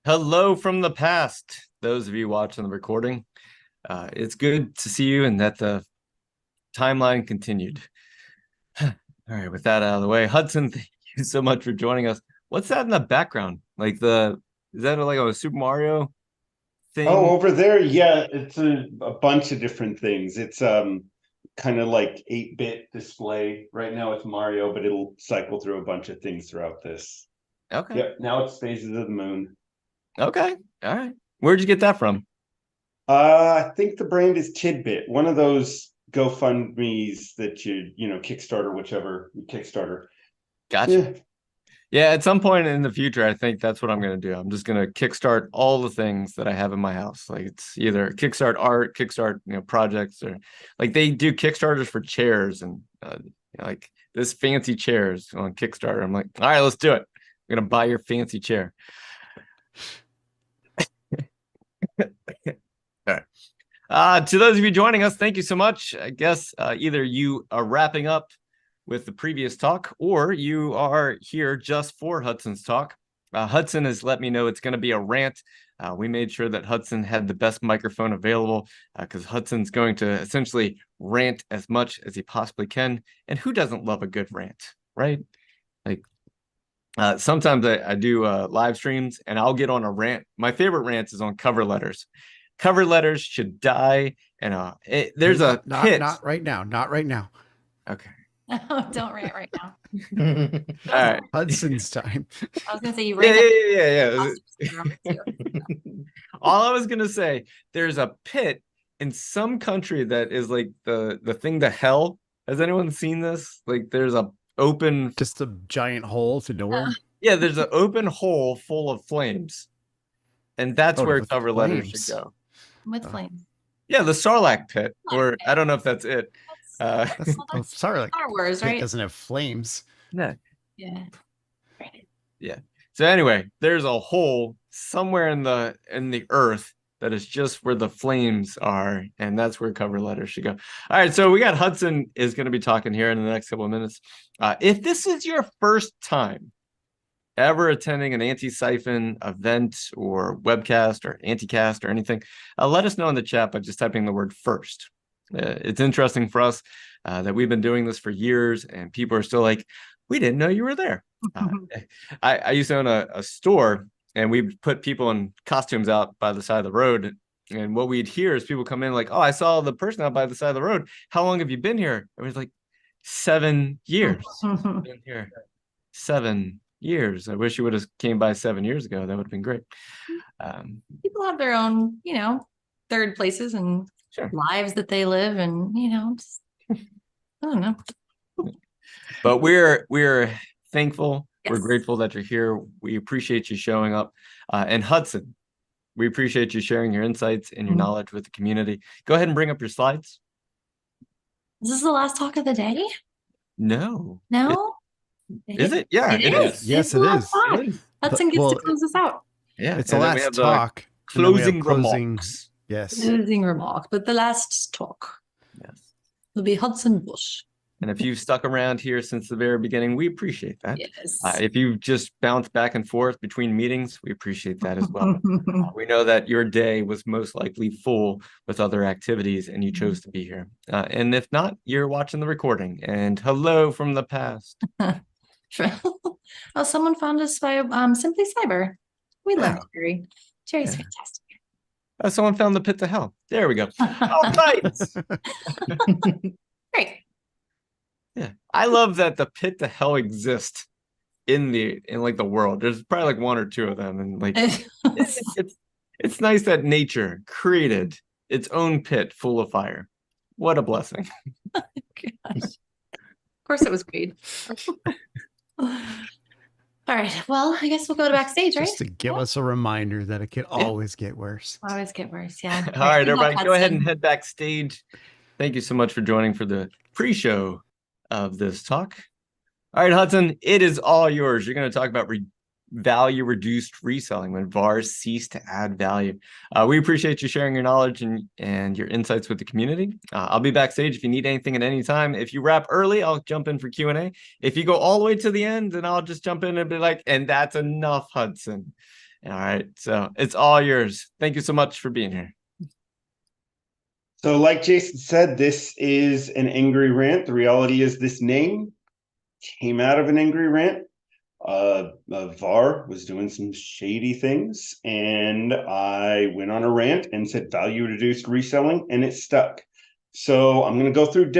Hello from the past, those of you watching the recording. It's good to see you and that the timeline continued. All right, with that out of the way, Hudson, thank you so much for joining us. What's that in the background? Is that like a Super Mario Oh, thing? over there, yeah, it's a bunch of different things. It's kind of like 8-bit display. Right now it's Mario, but it'll cycle through a bunch of things throughout this. Okay, Yep, now it's Phases of the Moon. okay, all right. Where'd you get that from? I think the brand is Tidbit, one of those GoFundMe's that Kickstarter, whichever Kickstarter. Gotcha. Yeah. Yeah, at some point in the future, I think that's what I'm gonna do. I'm just gonna kickstart all the things that I have in my house. Like it's either kickstart art, kickstart projects, or like they do Kickstarters for chairs and like this fancy chairs on Kickstarter. I'm like, all right, let's do it. I'm gonna buy your fancy chair. All right. To those of you joining us, thank you so much. I guess either you are wrapping up with the previous talk or you are here just for Hudson's talk. Hudson has let me know it's going to be a rant. We made sure that Hudson had the best microphone available because Hudson's going to essentially rant as much as he possibly can. And who doesn't love a good rant, right? Like sometimes I do live streams and I'll get on a rant. My favorite rant is on cover letters. Cover letters should die. And there's a pit. Not right now. Not right now. Okay. Oh, don't rant right now. All right. Hudson's time. I was gonna say you Yeah, rant. yeah. All I was gonna say, there's a pit in some country that is like the thing to hell. Has anyone seen this? Like there's a open Just a giant hole to nowhere. yeah, there's an open hole full of flames. And that's Oh, where with cover letters should flames. go. with flames. Yeah, the Sarlacc pit, or I don't know if that's it. That's sorry, like Star Wars, it right? doesn't have flames. Yeah. Yeah. Right. Yeah. So anyway, there's a hole somewhere in the earth that is just where the flames are, and that's where cover letters should go. All right, so we got Hudson is going to be talking here in the next couple of minutes. If this is your first time ever attending an Antisyphon event or webcast or anticast or anything, let us know in the chat by just typing the word first. It's interesting for us that we've been doing this for years and people are still like, we didn't know you were there. I used to own a store and we put people in costumes out by the side of the road. And what we'd hear is people come in like, oh, I saw the person out by the side of the road. How long have you been here? It was like 7 years. Been here 7 years. I wish you would have came by 7 years ago. That would have been great. People have their own, third places and Sure. lives that they live, and just, I don't know. But we're thankful. Yes. We're grateful that you're here. We appreciate you showing up. And Hudson, we appreciate you sharing your insights and your knowledge with the community. Go ahead and bring up your slides. Is this the last talk of the day? No. No? Is it? Yeah, it is. Yes, it is. Hudson gets to close us out. Yeah, it's the last talk. Closing remarks. Yes. Closing remark, but the last talk. Yes. Will be Hudson Bush. And if you've stuck around here since the very beginning, we appreciate that. Yes. If you've just bounced back and forth between meetings, we appreciate that as well. We know that your day was most likely full with other activities and you chose to be here. And if not, you're watching the recording. And hello from the past. Oh, someone found us by Simply Cyber. We love Jerry. Jerry's fantastic. Someone found the pit to hell. There we go. All right. Great. Yeah, I love that the pit to hell exists in like the world. There's probably like one or two of them, and like it's nice that nature created its own pit full of fire. What a blessing! Oh, gosh. Of course, it was great. All right. Well, I guess we'll go to backstage, right? Just to give us a reminder that it could always get worse. Always get worse. Yeah. All right, everybody, go ahead and head backstage. Thank you so much for joining for the pre-show of this talk. All right, Hudson, it is all yours. You're going to talk about value reduced reselling when VARs cease to add value. We appreciate you sharing your knowledge and your insights with the community. I'll be backstage if you need anything at any time. If you wrap early, I'll jump in for Q&A. If you go all the way to the end, then I'll just jump in and be like, and that's enough, Hudson. All right, so it's all yours. Thank you so much for being here. So like Jason said, this is an angry rant. The reality is this name came out of an angry rant. VAR was doing some shady things, and I went on a rant and said value reduced reselling, and it stuck. So I'm going to go through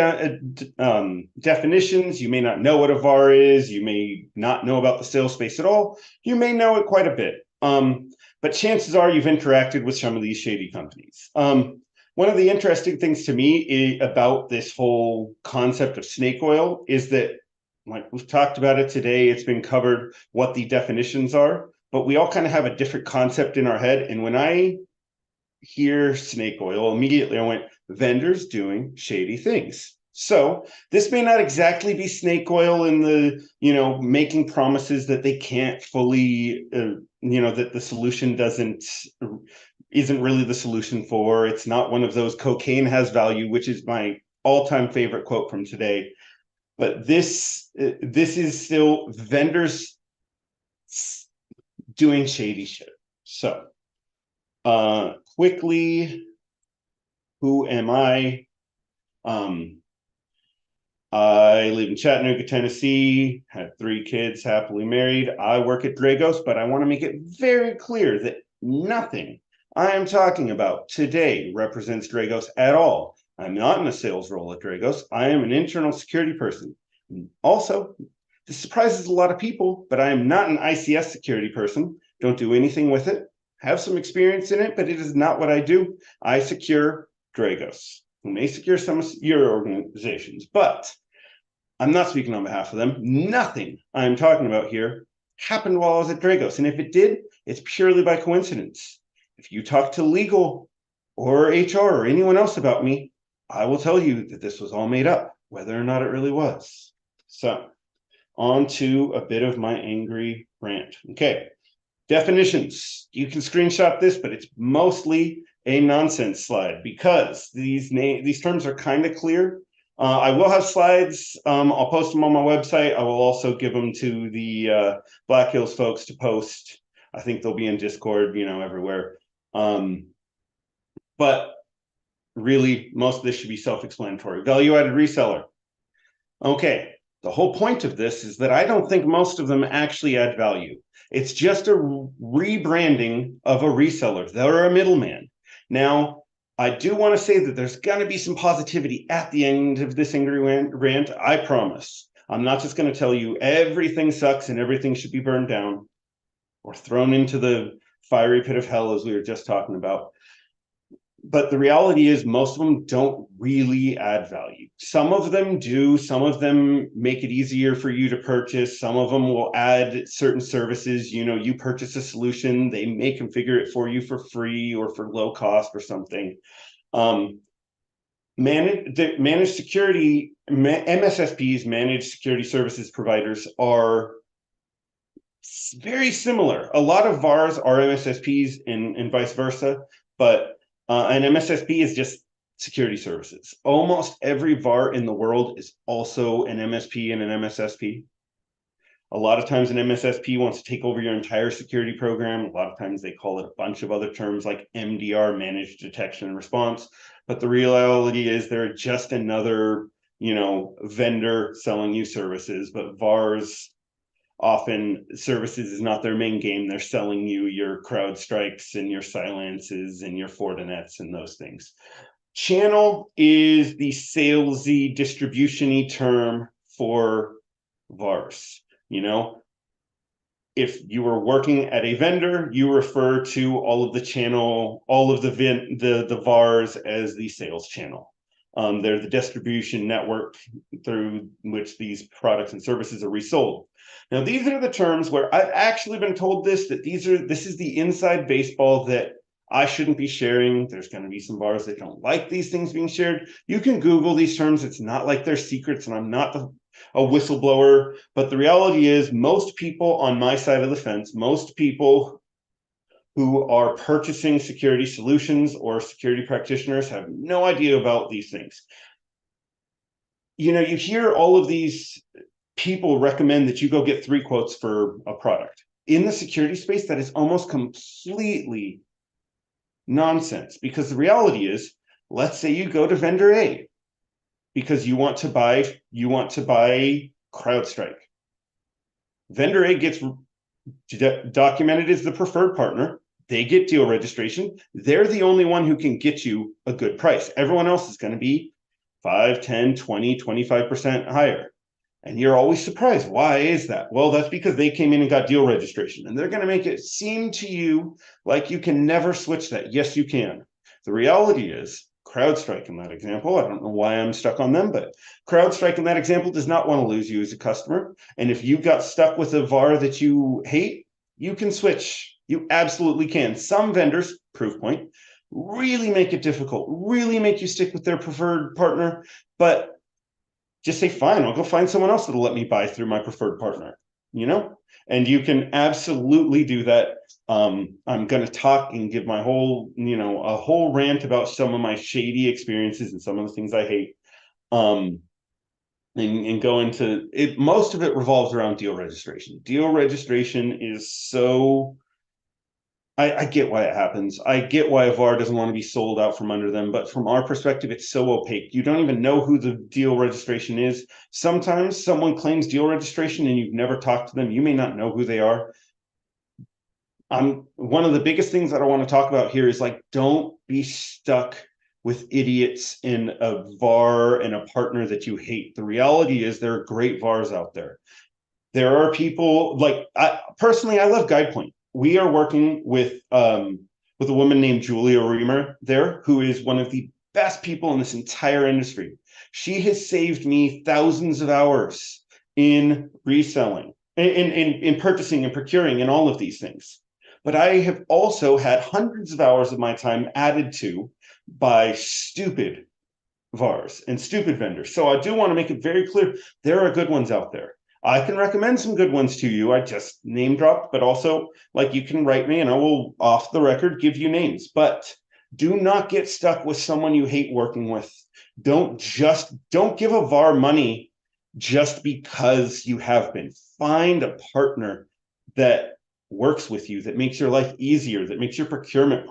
definitions. You may not know what a VAR is. You may not know about the sales space at all. You may know it quite a bit. But chances are you've interacted with some of these shady companies. One of the interesting things to me about this whole concept of snake oil is that, like we've talked about it today, it's been covered what the definitions are, but we all kind of have a different concept in our head. And when I hear snake oil, immediately I went, vendors doing shady things. So this may not exactly be snake oil in the, making promises that they can't fully, that the solution isn't really the solution for. It's not one of those cocaine has value, which is my all-time favorite quote from today. But this is still vendors doing shady shit. So quickly, who am I? I live in Chattanooga, Tennessee, had 3 kids, happily married. I work at Dragos, but I want to make it very clear that nothing I am talking about today represents Dragos at all. I'm not in a sales role at Dragos. I am an internal security person. Also, this surprises a lot of people, but I am not an ICS security person. Don't do anything with it. Have some experience in it, but it is not what I do. I secure Dragos, who may secure some of your organizations, but I'm not speaking on behalf of them. Nothing I'm talking about here happened while I was at Dragos. And if it did, it's purely by coincidence. If you talk to legal or HR or anyone else about me, I will tell you that this was all made up, whether or not it really was. So on to a bit of my angry rant. Okay, definitions. You can screenshot this, but it's mostly a nonsense slide because these terms are kind of clear. I will have slides. I'll post them on my website. I will also give them to the Black Hills folks to post. I think they'll be in Discord, everywhere. But really, most of this should be self-explanatory. Value-added reseller. Okay, the whole point of this is that I don't think most of them actually add value. It's just a rebranding of a reseller. They're a middleman. Now, I do want to say that there's going to be some positivity at the end of this angry rant. I promise. I'm not just going to tell you everything sucks and everything should be burned down or thrown into the fiery pit of hell, as we were just talking about. But the reality is most of them don't really add value. Some of them do. Some of them make it easier for you to purchase. Some of them will add certain services. You purchase a solution, they may configure it for you for free or for low cost or something. Managed security, MSSPs, managed security services providers, are very similar. A lot of VARs are MSSPs and vice versa, but an MSSP is just security services. Almost every VAR in the world is also an MSP and an MSSP. A lot of times an MSSP wants to take over your entire security program. A lot of times they call it a bunch of other terms like MDR, managed detection and response. But the reality is they're just another, vendor selling you services. But VARs, often services is not their main game. They're selling you your CrowdStrikes and your Silences and your Fortinets and those things. Channel is the salesy, distribution-y term for VARs. If you were working at a vendor, you refer to all of the channel, all of the VARs as the sales channel. They're the distribution network through which these products and services are resold. Now, these are the terms where I've actually been told this is the inside baseball that I shouldn't be sharing. There's going to be some VARs that don't like these things being shared. You can Google these terms. It's not like they're secrets, and I'm not a whistleblower. But the reality is most people on my side of the fence, most people who are purchasing security solutions or security practitioners have no idea about these things. You hear all of these people recommend that you go get 3 quotes for a product. in the security space, that is almost completely nonsense, because the reality is, let's say you go to vendor A because you want to buy CrowdStrike. Vendor A gets documented as the preferred partner. They get deal registration. They're the only one who can get you a good price. Everyone else is going to be 5, 10, 20, 25% higher. And you're always surprised. Why is that? Well, that's because they came in and got deal registration, and they're going to make it seem to you like you can never switch that. Yes, you can. The reality is, CrowdStrike in that example, I don't know why I'm stuck on them, but CrowdStrike in that example does not want to lose you as a customer. And if you got stuck with a VAR that you hate, you can switch. You absolutely can. Some vendors, proof point, really make it difficult, really make you stick with their preferred partner, but just say, fine, I'll go find someone else that'll let me buy through my preferred partner, and you can absolutely do that. I'm going to talk and give my whole, a whole rant about some of my shady experiences and some of the things I hate. And go into it. Most of it revolves around deal registration. Deal registration is so, I get why it happens. I get why a VAR doesn't want to be sold out from under them, but from our perspective, it's so opaque. You don't even know who the deal registration is. Sometimes someone claims deal registration and you've never talked to them. You may not know who they are. One of the biggest things that I want to talk about here is, like, don't be stuck with idiots in a VAR and a partner that you hate. The reality is there are great VARs out there. There are people like, personally, I love GuidePoint. We are working with a woman named Julia Reamer there, who is one of the best people in this entire industry. She has saved me thousands of hours in reselling, in purchasing and procuring and all of these things. But I have also had hundreds of hours of my time added to by stupid VARs and stupid vendors. So I do want to make it very clear, there are good ones out there. I can recommend some good ones to you. I just name dropped, but also, like, you can write me and I will, off the record, give you names. But do not get stuck with someone you hate working with. Don't give a VAR money just because you have been. Find a partner that works with you, that makes your life easier, that makes your procurement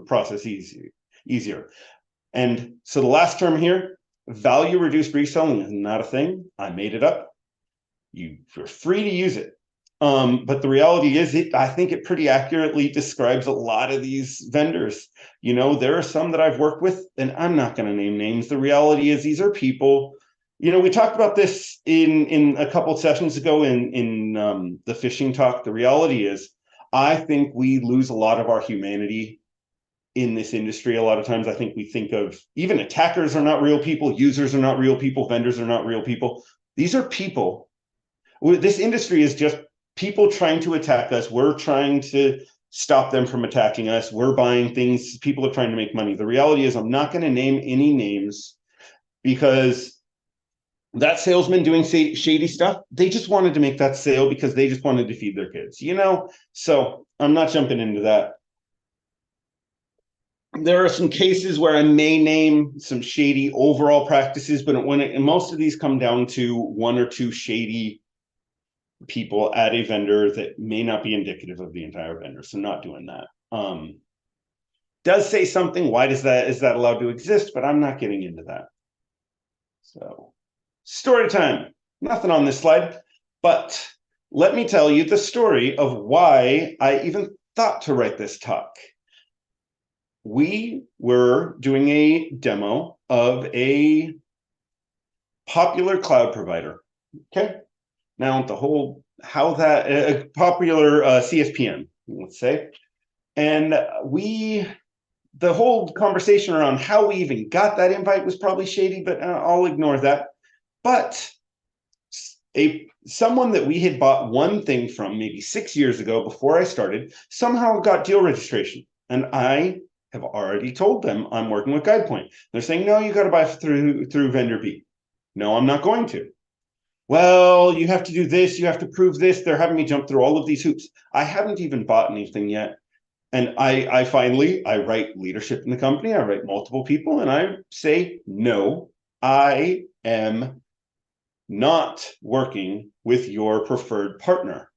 process easier. And so the last term here, value reduced reselling, is not a thing. I made it up. You're free to use it. But the reality is, I think it pretty accurately describes a lot of these vendors. There are some that I've worked with, and I'm not going to name names. The reality is, these are people, we talked about this in a couple of sessions ago in the phishing talk. The reality is, I think we lose a lot of our humanity in this industry. A lot of times I think we think of, even attackers are not real people, users are not real people, vendors are not real people. These are people. This industry is just people trying to attack us. We're trying to stop them from attacking us. We're buying things. People are trying to make money. The reality is, I'm not going to name any names, because that salesman doing shady stuff, they just wanted to make that sale because they just wanted to feed their kids, So I'm not jumping into that. There are some cases where I may name some shady overall practices, but most of these come down to one or two shady people at a vendor that may not be indicative of the entire vendor. So not doing that. Does say something. Why is that allowed to exist? But I'm not getting into that. So story time. Nothing on this slide, but let me tell you the story of why I even thought to write this talk. We were doing a demo of a popular cloud provider. Okay. Now, a popular CSPM, let's say, and the whole conversation around how we even got that invite was probably shady, but I'll ignore that. But someone that we had bought one thing from maybe 6 years ago before I started somehow got deal registration, and I have already told them I'm working with GuidePoint. They're saying, no, you got to buy through vendor B. No, I'm not going to. Well, you have to do this, you have to prove this. They're having me jump through all of these hoops. I haven't even bought anything yet. And I write leadership in the company, I write multiple people, and I say, no, I am not working with your preferred partner.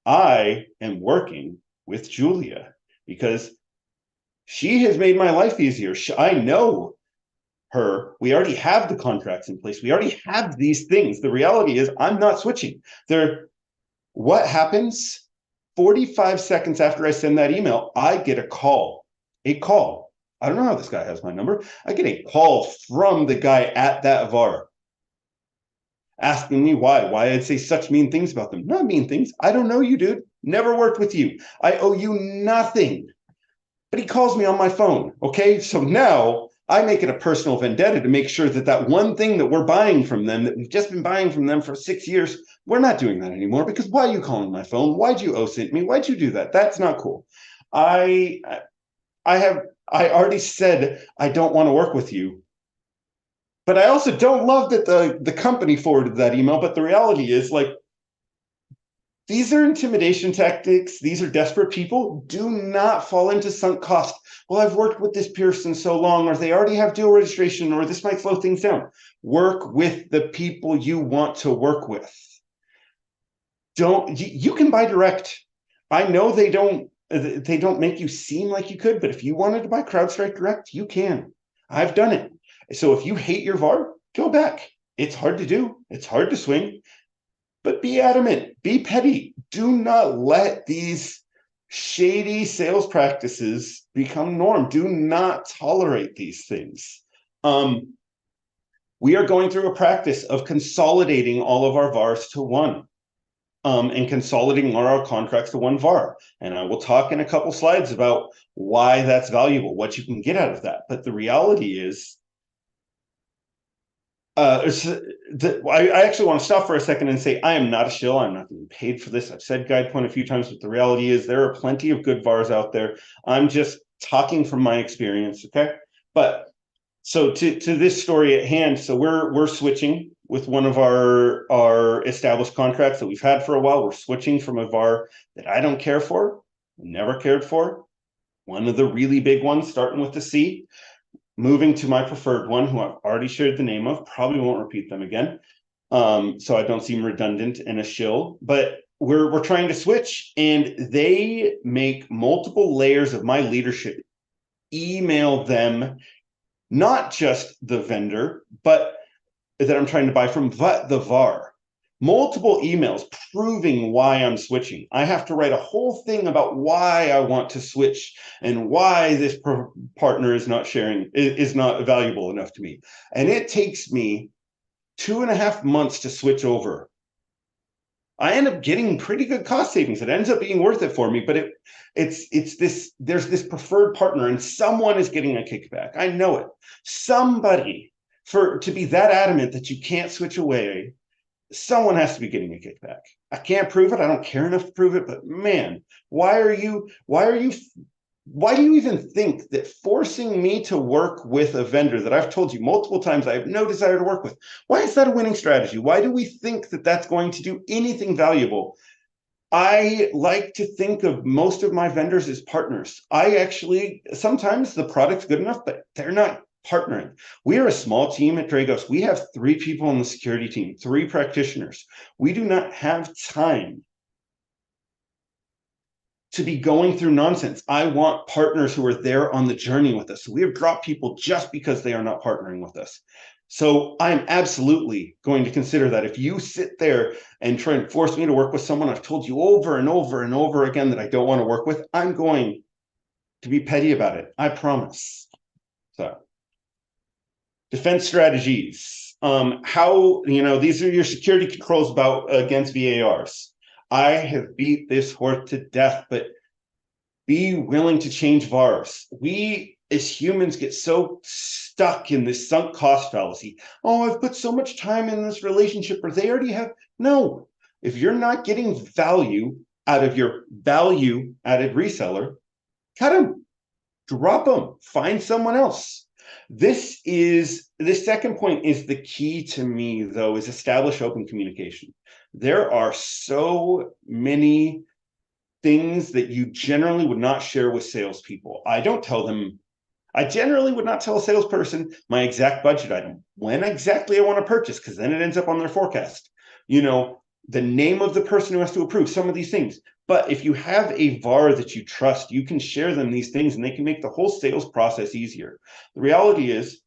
I am working with Julia because she has made my life easier. I know her. We already have the contracts in place. We already have these things. The reality is I'm not switching. What happens 45 seconds after I send that email, I get a call. I don't know how this guy has my number. I get a call from the guy at that VAR asking me why I'd say such mean things about them. Not mean things. I don't know you, dude. Never worked with you. I owe you nothing. But he calls me on my phone. Okay. So now I make it a personal vendetta to make sure that one thing that we're buying from them, that we've just been buying from them for 6 years, we're not doing that anymore. Because why are you calling my phone? Why'd you OSINT me? Why'd you do that? That's not cool. I already said I don't want to work with you. But I also don't love that the company forwarded that email. But the reality is, like, these are intimidation tactics. These are desperate people. Do not fall into sunk cost. Well, I've worked with this person so long, or they already have dual registration, or this might slow things down. Work with the people you want to work with. You can buy direct. I know they don't make you seem like you could, but if you wanted to buy CrowdStrike direct, you can. I've done it. So if you hate your VAR, go back. It's hard to do. It's hard to swing. But be adamant, be petty. Do not let these shady sales practices become norm. Do not tolerate these things. We are going through a practice of consolidating all of our VARs to one, and consolidating all our contracts to one VAR. And I will talk in a couple slides about why that's valuable, what you can get out of that. But the reality is, I actually want to stop for a second and say I am not a shill. I'm not getting paid for this. I've said GuidePoint a few times, but the reality is there are plenty of good VARs out there. I'm just talking from my experience, okay? But so to this story at hand, so we're switching with one of our established contracts that we've had for a while. We're switching from a VAR that I don't care for, never cared for, one of the really big ones starting with the C, moving to my preferred one, who I've already shared the name of, probably won't repeat them again. So I don't seem redundant and a shill, but we're trying to switch, and they make multiple layers of my leadership email them, not just the vendor, but that I'm trying to buy from, but the VAR. Multiple emails proving why I'm switching. I have to write a whole thing about why I want to switch and why this partner is not valuable enough to me. And it takes me 2.5 months to switch over. I end up getting pretty good cost savings. It ends up being worth it for me, but there's this preferred partner and someone is getting a kickback. I know it. Somebody, to be that adamant that you can't switch away, someone has to be getting a kickback. I can't prove it. I don't care enough to prove it, but man, why do you even think that forcing me to work with a vendor that I've told you multiple times I have no desire to work with, why is that a winning strategy? Why do we think that that's going to do anything valuable? I like to think of most of my vendors as partners. Sometimes the product's good enough, but they're not partnering. We are a small team at Dragos. We have 3 people on the security team, 3 practitioners. We do not have time to be going through nonsense. I want partners who are there on the journey with us. So we have dropped people just because they are not partnering with us. So I'm absolutely going to consider that. If you sit there and try and force me to work with someone I've told you over and over and over again that I don't want to work with, I'm going to be petty about it. I promise. So defense strategies. These are your security controls against VARs. I have beat this horse to death, but be willing to change VARs. We as humans get so stuck in this sunk cost fallacy. Oh, I've put so much time in this relationship, or they already have. No, if you're not getting value out of your value added reseller, cut them, drop them, find someone else. This second point is the key to me, though, is establish open communication. There are so many things that you generally would not share with salespeople. I generally would not tell a salesperson my exact budget item, when exactly I want to purchase, because then it ends up on their forecast. The name of the person who has to approve some of these things. But if you have a VAR that you trust, you can share them these things and they can make the whole sales process easier. The reality is,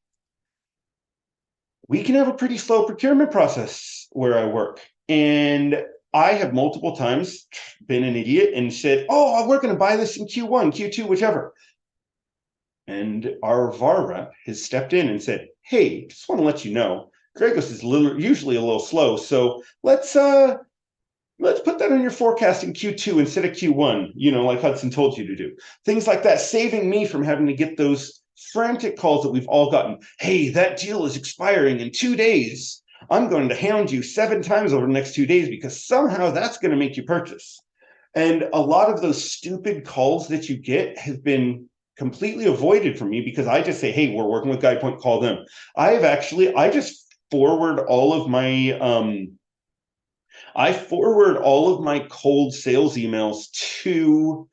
we can have a pretty slow procurement process where I work. And I have multiple times been an idiot and said, oh, we're going to buy this in Q1, Q2, whichever. And our VAR rep has stepped in and said, hey, just want to let you know, Dragos is usually a little slow. So let's put that on your forecast in Q2 instead of Q1, like Hudson told you to do. Things like that, saving me from having to get those frantic calls that we've all gotten. Hey, that deal is expiring in 2 days. I'm going to hound you 7 times over the next 2 days because somehow that's going to make you purchase. And a lot of those stupid calls that you get have been completely avoided from me because I just say, hey, we're working with GuidePoint, call them. I just forward all of my cold sales emails to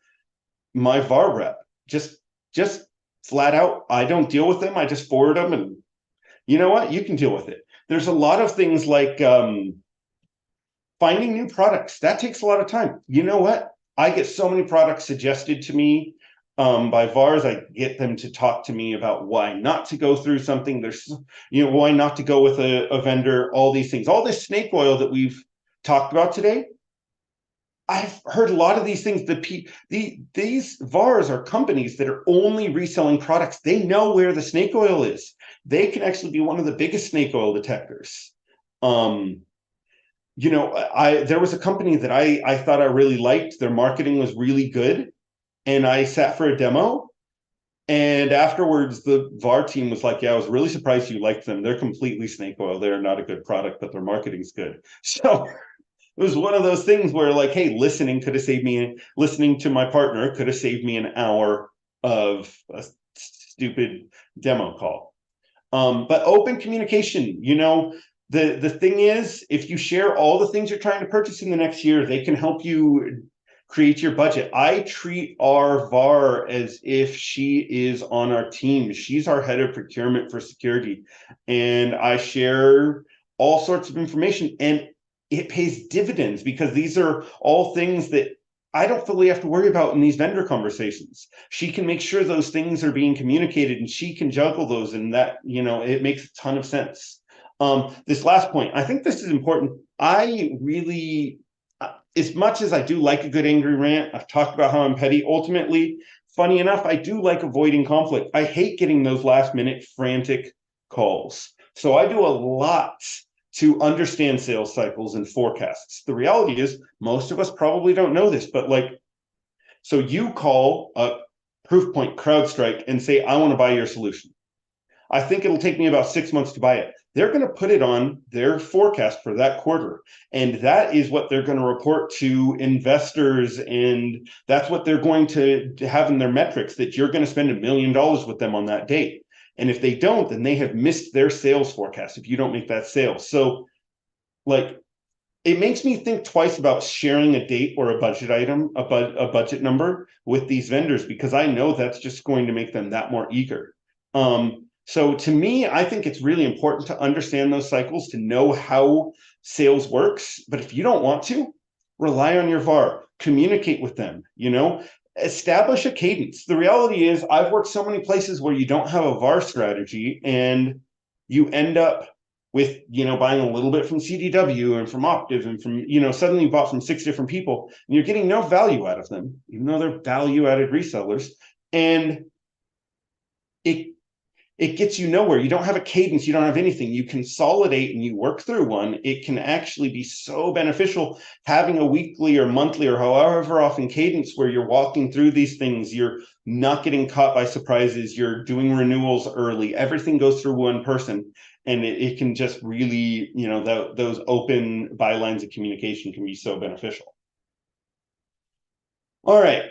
my VAR rep. Just flat out, I don't deal with them. I just forward them, and you know what? You can deal with it. There's a lot of things like finding new products. That takes a lot of time. You know what? I get so many products suggested to me by VARs. I get them to talk to me about why not to go through something. There's, why not to go with a vendor, all these things, all this snake oil that we've talked about today. I've heard a lot of these things. These VARs are companies that are only reselling products. They know where the snake oil is. They can actually be one of the biggest snake oil detectors. There was a company that I thought I really liked. Their marketing was really good. And I sat for a demo. And afterwards, the VAR team was like, yeah, I was really surprised you liked them. They're completely snake oil. They're not a good product, but their marketing's good. So it was one of those things where, like, hey, listening to my partner could have saved me an hour of a stupid demo call. But open communication, the thing is, if you share all the things you're trying to purchase in the next year, they can help you create your budget. I treat our VAR as if she is on our team. She's our head of procurement for security. And I share all sorts of information. And it pays dividends because these are all things that I don't fully have to worry about in these vendor conversations. She can make sure those things are being communicated and she can juggle those, and that, it makes a ton of sense. This last point, I think this is important. I really, as much as I do like a good angry rant, I've talked about how I'm petty. Ultimately, funny enough, I do like avoiding conflict. I hate getting those last minute frantic calls. So I do a lot to understand sales cycles and forecasts. The reality is most of us probably don't know this, but so you call a Proofpoint, CrowdStrike, and say, I want to buy your solution. I think it'll take me about 6 months to buy it. They're going to put it on their forecast for that quarter. And that is what they're going to report to investors. And that's what they're going to have in their metrics, that you're going to spend $1 million with them on that date. And if they don't, then they have missed their sales forecast if you don't make that sale. So, it makes me think twice about sharing a date or a budget item, a budget number with these vendors, because I know that's just going to make them that more eager. So to me, I think it's really important to understand those cycles, to know how sales works. But if you don't want to, rely on your VAR, communicate with them, establish a cadence. The reality is, I've worked so many places where you don't have a VAR strategy and you end up with, buying a little bit from CDW and from Optiv and from, suddenly you bought from 6 different people and you're getting no value out of them, even though they're value-added resellers. And it gets you nowhere. You don't have a cadence. You don't have anything. You consolidate and you work through one. It can actually be so beneficial having a weekly or monthly or however often cadence where you're walking through these things. You're not getting caught by surprises. You're doing renewals early. Everything goes through one person. And it can just really, those open bylines of communication can be so beneficial. All right.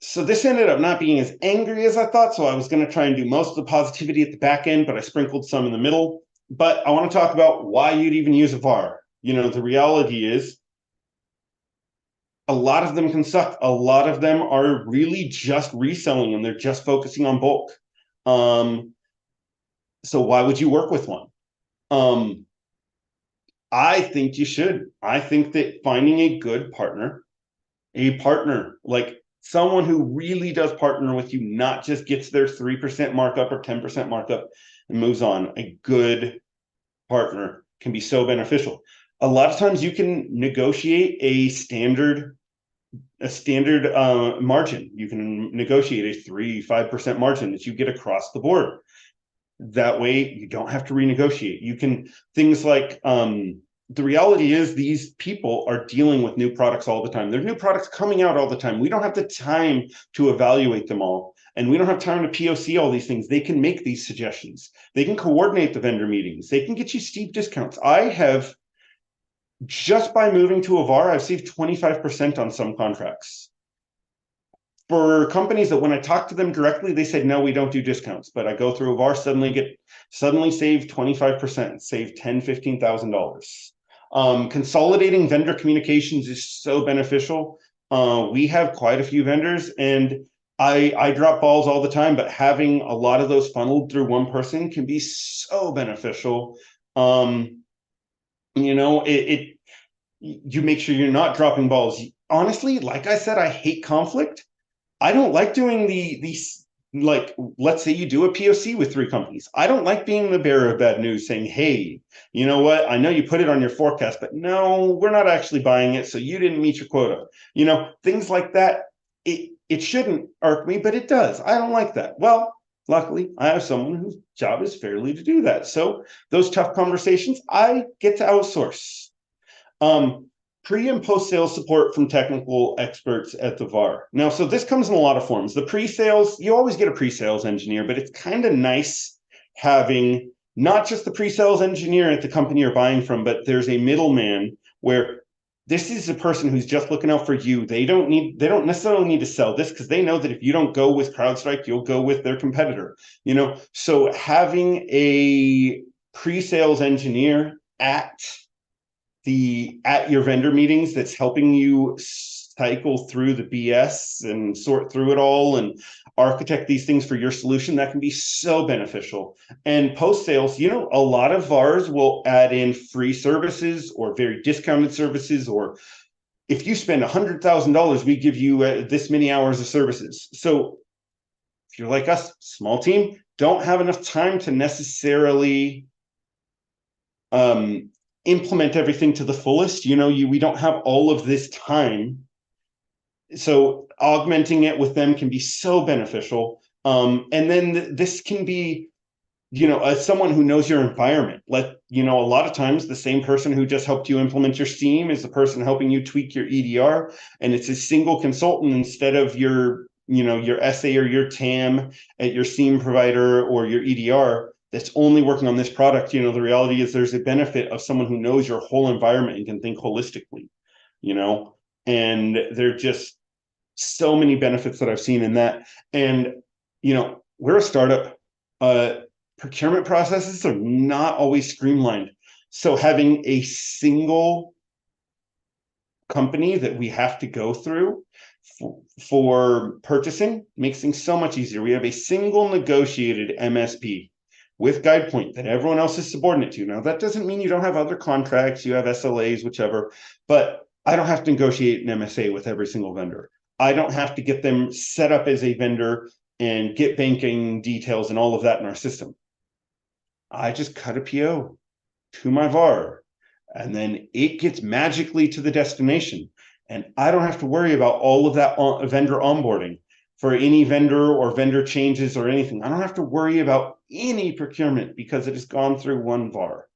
So this ended up not being as angry as I thought. So I was going to try and do most of the positivity at the back end, but I sprinkled some in the middle. But I want to talk about why you'd even use a VAR. The reality is a lot of them can suck. A lot of them are really just reselling and they're just focusing on bulk. So why would you work with one? I think you should. I think that finding a good partner A partner, like someone who really does partner with you, not just gets their 3% markup or 10% markup and moves on. A good partner can be so beneficial. A lot of times you can negotiate a standard margin. You can negotiate a 3-5% margin that you get across the board. That way you don't have to renegotiate. You can, things like, the reality is these people are dealing with new products all the time. There are new products coming out all the time. We don't have the time to evaluate them all. And we don't have time to POC all these things. They can make these suggestions. They can coordinate the vendor meetings. They can get you steep discounts. I have, just by moving to a VAR, I've saved 25% on some contracts. For companies that when I talk to them directly, they said, no, we don't do discounts. But I go through a VAR, suddenly save 25%, save $10,000, $15,000. Consolidating vendor communications is so beneficial. We have quite a few vendors, and I drop balls all the time, but having a lot of those funneled through one person can be so beneficial. You know, you make sure you're not dropping balls. Honestly, like I said, I hate conflict. I don't like doing these, like, let's say you do a POC with 3 companies. I don't like being the bearer of bad news saying, hey, you know what? I know you put it on your forecast, but no, we're not actually buying it. So you didn't meet your quota. You know, things like that. It shouldn't irk me, but it does. I don't like that. Well, luckily, I have someone whose job is fairly to do that. So those tough conversations, I get to outsource. Pre and post sales support from technical experts at the VAR. Now, so this comes in a lot of forms. The pre-sales, you always get a pre-sales engineer, but it's kind of nice having not just the pre-sales engineer at the company you're buying from, but there's a middleman where this is a person who's just looking out for you. They don't necessarily need to sell this because they know that if you don't go with CrowdStrike, you'll go with their competitor. You know, so having a pre-sales engineer at your vendor meetings that's helping you cycle through the BS and sort through it all and architect these things for your solution, that can be so beneficial. And post sales, you know, a lot of VARs will add in free services or very discounted services, or if you spend $100,000, we give you this many hours of services. So if you're like us, small team, don't have enough time to necessarily implement everything to the fullest. You know, we don't have all of this time. So augmenting it with them can be so beneficial. And then this can be, you know, as someone who knows your environment. You know, a lot of times the same person who just helped you implement your SIEM is the person helping you tweak your EDR. And it's a single consultant instead of your SA or your TAM at your SIEM provider or your EDR that's only working on this product. You know, the reality is there's a benefit of someone who knows your whole environment and can think holistically, you know, and there are just so many benefits that I've seen in that. And, you know, we're a startup. Procurement processes are not always streamlined. So having a single company that we have to go through for purchasing makes things so much easier. We have a single negotiated MSP with GuidePoint that everyone else is subordinate to. Now, that doesn't mean you don't have other contracts, you have SLAs, whichever, but I don't have to negotiate an MSA with every single vendor. I don't have to get them set up as a vendor and get banking details and all of that in our system. I just cut a PO to my VAR, and then it gets magically to the destination. And I don't have to worry about all of that vendor onboarding for any vendor or vendor changes or anything. I don't have to worry about any procurement because it has gone through one VAR.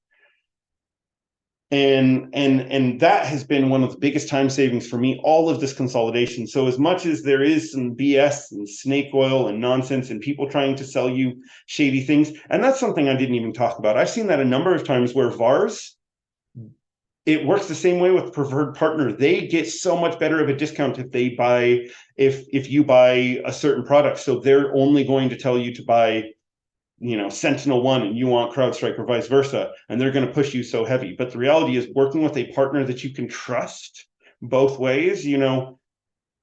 And that has been one of the biggest time savings for me, all of this consolidation. So as much as there is some BS and snake oil and nonsense and people trying to sell you shady things, and that's something I didn't even talk about. I've seen that a number of times where VARs, it works the same way with preferred partner. They get so much better of a discount if you buy a certain product. So they're only going to tell you to buy, you know, SentinelOne and you want CrowdStrike or vice versa, and they're going to push you so heavy. But the reality is working with a partner that you can trust both ways, you know,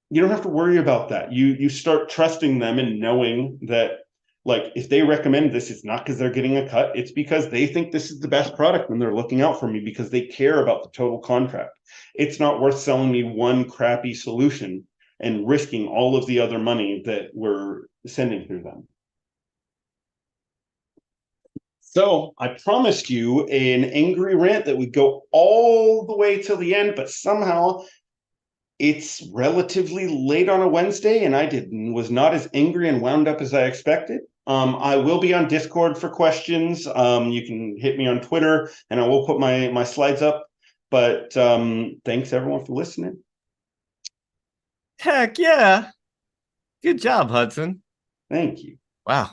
you don't have to worry about that. You start trusting them and knowing that Like, if they recommend this, it's not because they're getting a cut. It's because they think this is the best product and they're looking out for me because they care about the total contract. It's not worth selling me one crappy solution and risking all of the other money that we're sending through them. So I promised you an angry rant that would go all the way till the end, but somehow it's relatively late on a Wednesday and I was not as angry and wound up as I expected. I will be on Discord for questions. You can hit me on Twitter and I will put my slides up. But thanks everyone for listening. Heck yeah. Good job, Hudson. Thank you. Wow.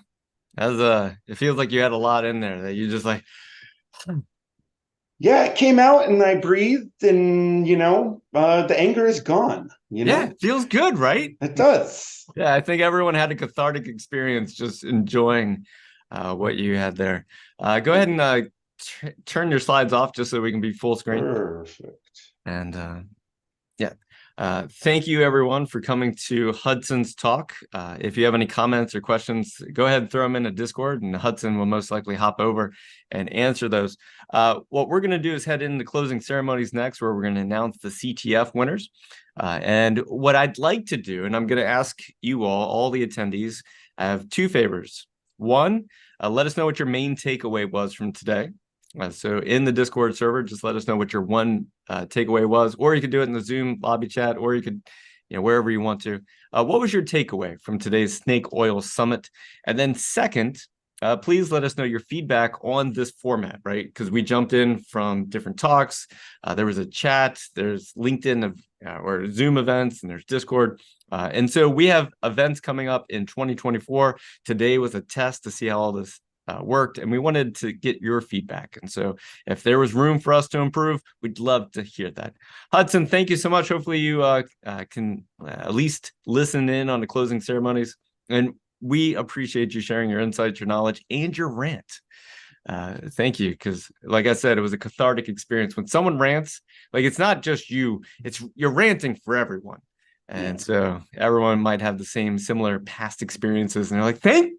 It feels like you had a lot in there that you just like. Yeah, it came out and I breathed and, the anger is gone. Yeah, it feels good, right? It does. Yeah, I think everyone had a cathartic experience just enjoying what you had there. Go ahead and turn your slides off just so we can be full screen. Perfect. And thank you everyone for coming to Hudson's talk. If you have any comments or questions, go ahead and throw them in a Discord and Hudson will most likely hop over and answer those. What we're going to do is head into closing ceremonies next, where we're going to announce the CTF winners. And what I'd like to do, and I'm going to ask you all the attendees, I have two favors. One, let us know what your main takeaway was from today. So in the Discord server, just let us know what your one takeaway was, or you could do it in the Zoom lobby chat, or you could, wherever you want to. What was your takeaway from today's Snake Oil Summit? And then second, please let us know your feedback on this format, right? Because we jumped in from different talks. There was a chat, there's LinkedIn or Zoom events, and there's Discord. And so we have events coming up in 2024. Today was a test to see how all this worked, and we wanted to get your feedback. And so if there was room for us to improve, we'd love to hear that. Hudson, thank you so much. Hopefully you can at least listen in on the closing ceremonies. And we appreciate you sharing your insights, your knowledge, and your rant. Thank you, because like I said, it was a cathartic experience. When someone rants, like, it's not just you're ranting for everyone. And so everyone might have the similar past experiences, and they're like, thank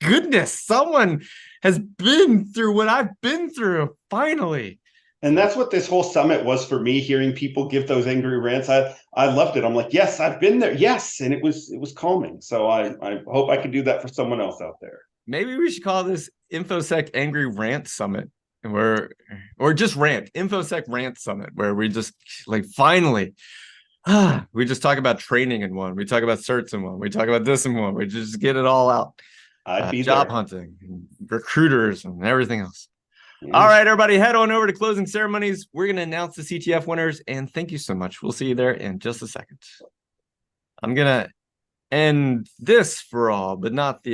goodness someone has been through what I've been through finally. And that's what this whole summit was for me, hearing people give those angry rants. I loved it. I'm like, yes, I've been there. Yes. And it was calming. So I hope I could do that for someone else out there. Maybe we should call this Infosec Angry Rant Summit, or just rant, Infosec Rant Summit, where we just finally we just talk about training in one, we talk about certs in one, we talk about this in one, we just get it all out. I'd be job there. Hunting, and recruiters, and everything else. All right, everybody, head on over to closing ceremonies. We're going to announce the CTF winners, and thank you so much. We'll see you there in just a second. I'm going to end this for all, but not the